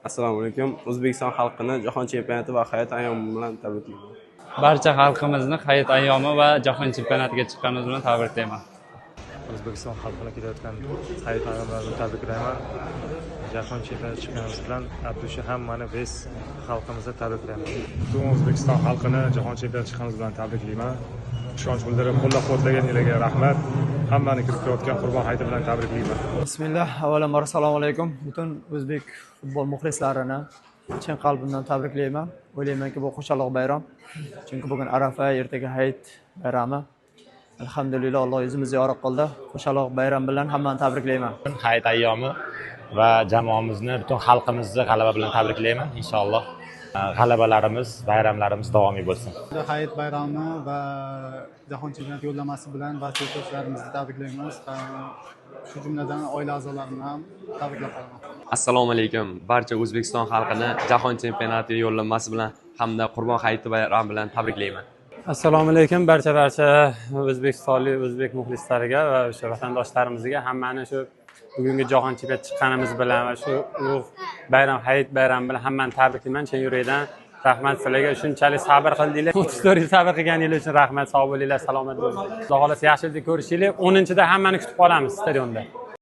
Assalomu alaykum. O'zbekiston xalqini Jahon chempionati va hayot ayyomi bilan tabriklayman. Barcha xalqimizni hayit ayyomi va jahon chempionatiga chiqqanimiz bilan tabriklayman. O'zbekiston xalqini kelayotgan hayit ayyomlarini tabriklayman. Jahon chempionatiga chiqqanimiz bilan Abdusha hammani biz xalqimizni tabriklayman. Butun O'zbekiston xalqini Jahon chempionatiga chiqqanimiz bilan tabriklayman. Ishonch bildirib, qo'llab-quvvatlaganinglarga rahmat. Hammani kirib kelayotgan Qurbon hayiti bilan tabriklayman. Bismillah, avvalambor assalomu alaykum. Butun o'zbek futbol muxlislarini chin qalbimdan tabriklayman. O'ylaymanki, bu qo'shaloq bayram. Chunki bugun Arafa, ertaga hayit bayrami. Alhamdulillah, Alloh yuzimizni yorug' qildi. Qo'shaloq bayram bilan hammani tabriklayman. Hayit ayyomi va jamoamizni, butun xalqimizni g'alaba bilan tabriklayman. Inshaalloh g'alabalarimiz, bayramlarimiz davomiy bo'lsin. Hayit bayrami va jahon chempionati yo'llanmasi bilan barcha yurtdoshlarimizni tabriklaymiz. Shu jumladan oila a'zolarini ham tabriklab qolaman. Assalomu alaykum. Barcha O'zbekiston xalqini jahon chempionati yo'llanmasi bilan hamda Qurbon hayiti bayrami bilan tabriklayman. Assalomu alaykum barcha o'zbekistonlik o'zbek muxlislariga va o'sha vatandoshlarimizga hammani shu bugungi jahon chempionatiga chiqqanimiz bilan va shu ulug' bayram hayit bayrami bilan hammani tabriklayman. Chin yurakdan rahmat sizlarga. Shunchalik sabr qildinglar. 34 yil sabr qilganingiz uchun rahmat. Sog' bo'linglar, salomat bo'linglar. Xudo xolasa yaxshilikda ko'rishinglar. 10-da hammani kutib qolamiz stadionda.